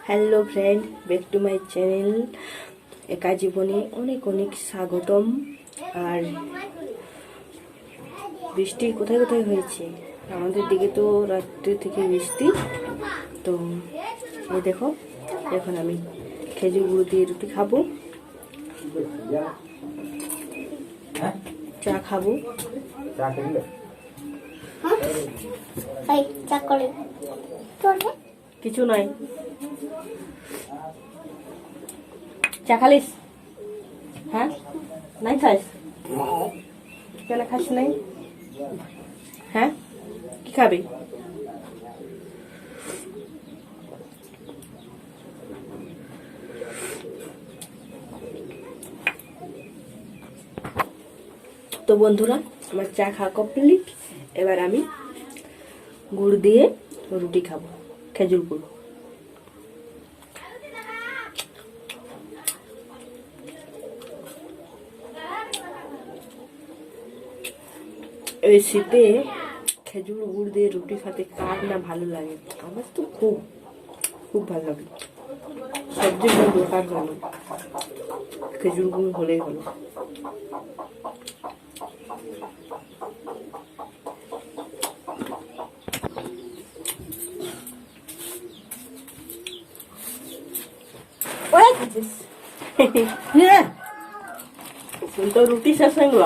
Hello friend, back to my channel একা জীবনে অনেক অনেক স্বাগতম। আর বৃষ্টি কোথায় কোথায় হয়েছে, আমাদের দিকে তো রাত্রি থেকে বৃষ্টি। তো এই দেখো, এখন আমি খেজুর গুঁড়ো দিয়ে রুটি খাবো, চা খাবো। কিছু নয়, চা খালিস? হ্যাঁ, নাই খাস? কেন খাস নাই? হ্যাঁ, কি খাবি? তো বন্ধুরা, আমার চা খাওয়া কমপ্লিট। এবার আমি গুড় দিয়ে রুটি খাবো, খেজুর গুড়। এই শীতে খেজুর গুড় দিয়ে রুটি খেতে কার না ভালো লাগে? আমার তো খুব খুব ভালো লাগে। সবজি কোনো দরকার হয় না, খেজুর গুড় হলেই হলো। তো রুটি শেষ হয়ে গেল,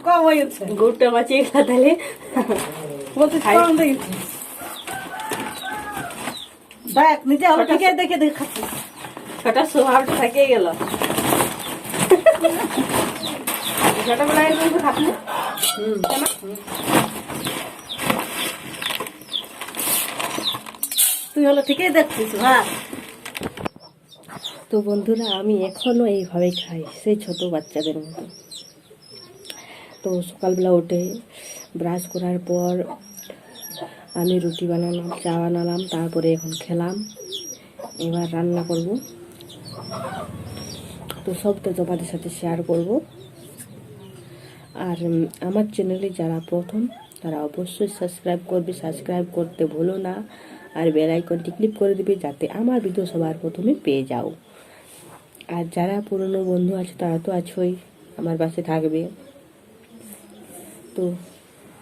কম হয়েছে, গুড়টা বাঁচিয়ে গেল। তাহলে দেখ নিজে হলো ঠিক দেখে দেখে খাচ্ছিস। ছটা স্বভাবটা থেকে গেল। ছোটবেলায় কিন্তু খাচ্ছি। তুই হলো ঠিকই দেখছিস ভাই। তো বন্ধুরা, আমি এখনো এইভাবেই খাই, সেই ছোট বাচ্চাদের মতো। তো সকালবেলা উঠে ব্রাশ করার পর আমি রুটি বানালাম, চা বানালাম, তারপরে এখন খেলাম। এবার রান্না করব, তো সব তো তোমাদের সাথে শেয়ার করব। আর আমার চ্যানেলে যারা প্রথম, তারা অবশ্যই সাবস্ক্রাইব করবে, সাবস্ক্রাইব করতে ভুলো না। আর বেল আইকনটি ক্লিক করে দিবে, যাতে আমার ভিডিও সবার প্রথমে পেয়ে যাও। আর যারা পুরনো বন্ধু আছে তারা তো আছোই, আমার পাশে থাকবে। তো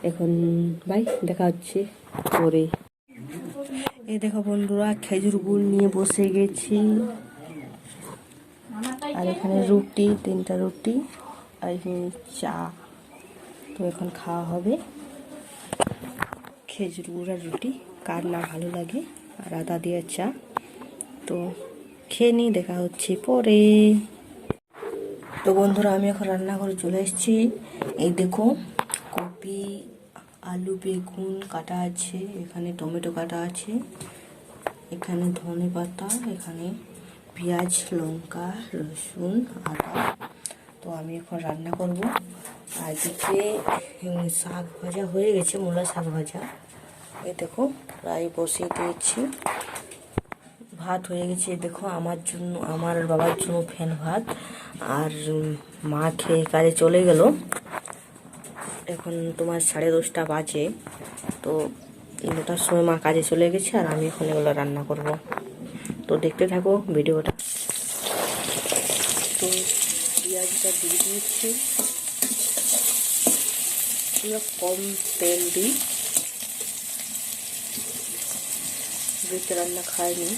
এখন বাই, দেখা হচ্ছে পরে। এই দেখো বন্ধুরা, খেজুর গুড় নিয়ে বসে গেছি। আর এখানে রুটি, 3টা রুটি, আর এখানে চা। তো এখন খাওয়া হবে খেজুর গুড় আর রুটি, কার না ভালো লাগে, আর আদা দিয়ে চা। তো খেয়ে নিই, দেখা হচ্ছে পরে। তো বন্ধুরা, আমি এখন রান্নাঘরে চলে এসেছি। এই দেখো, কপি, আলু, বেগুন কাটা আছে, এখানে টমেটো কাটা আছে, এখানে ধনে পাতা, এখানে পেঁয়াজ, লঙ্কা, রসুন, আদা। তো আমি এখন রান্না করব। আর এদিকে শাক ভাজা হয়ে গেছে, মূলা শাক ভাজা। এই দেখো, প্রায় বসিয়ে দিয়েছি। ভাত হয়ে গেছে, দেখো আমার জন্য, আমার বাবার জন্য ফ্যান ভাত। আর মা খেয়ে কাজে চলে গেল। এখন তোমার 10:30 বাজে। তো 9টার সময় মা কাজে চলে গেছে, আর আমি এখন এগুলো রান্না করব। তো দেখতে থাকো ভিডিওটা। তো পেঁয়াজটা দিয়ে দিয়েছি, কম তেল দিই, বেশি রান্না খাইনি।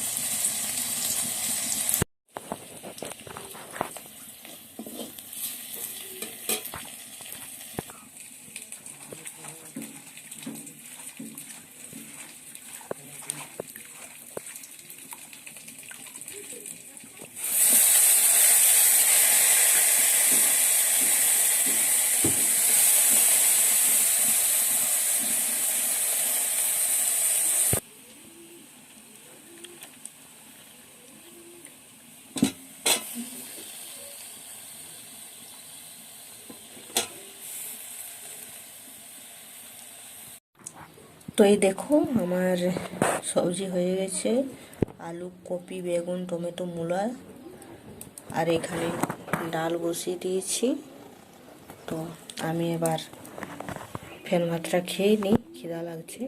তো এই দেখো, আমার সবজি হয়ে গেছে, আলু, কপি, বেগুন, টমেটো, মূলা। আর এখানে ডাল বসিয়ে দিয়েছি। তো আমি এবার ফ্যান ভাতটা খেয়ে নিই, খিদা লাগছে।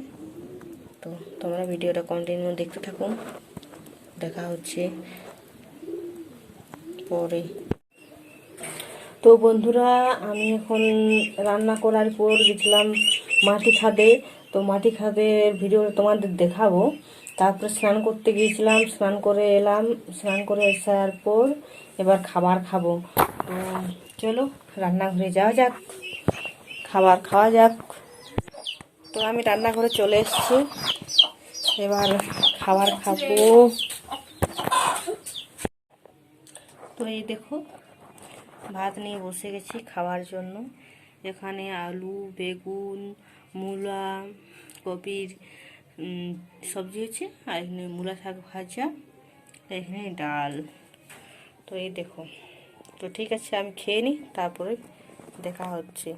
তো তোমরা ভিডিওটা কন্টিনিউ দেখতে থাকো। দেখা হচ্ছে পরে। তো বন্ধুরা, আমি এখন রান্না করার পর গেছিলাম মাটি খাদে। তো মাটি খাদের ভিডিও তোমাদের দেখাবো। তারপরে স্নান করতে গিয়েছিলাম, স্নান করে এলাম, স্নান করে আসার পর এবার খাবার খাবো। তো চলো রান্নাঘরে যাওয়া যাক, খাবার খাওয়া যাক। তো আমি রান্নাঘরে চলে এসেছি, এবার খাবার খাবো। তো এই দেখো ভাত নিয়ে বসে গেছি খাওয়ার জন্য। এখানে আলু, বেগুন, মূলা, কপির সবজি হচ্ছে, আর এখানে মূলা শাক ভাজা, এখানে ডাল। তো এই দেখো। তো ঠিক আছে, আমি খেয়ে নিই, তারপরে দেখা হচ্ছে।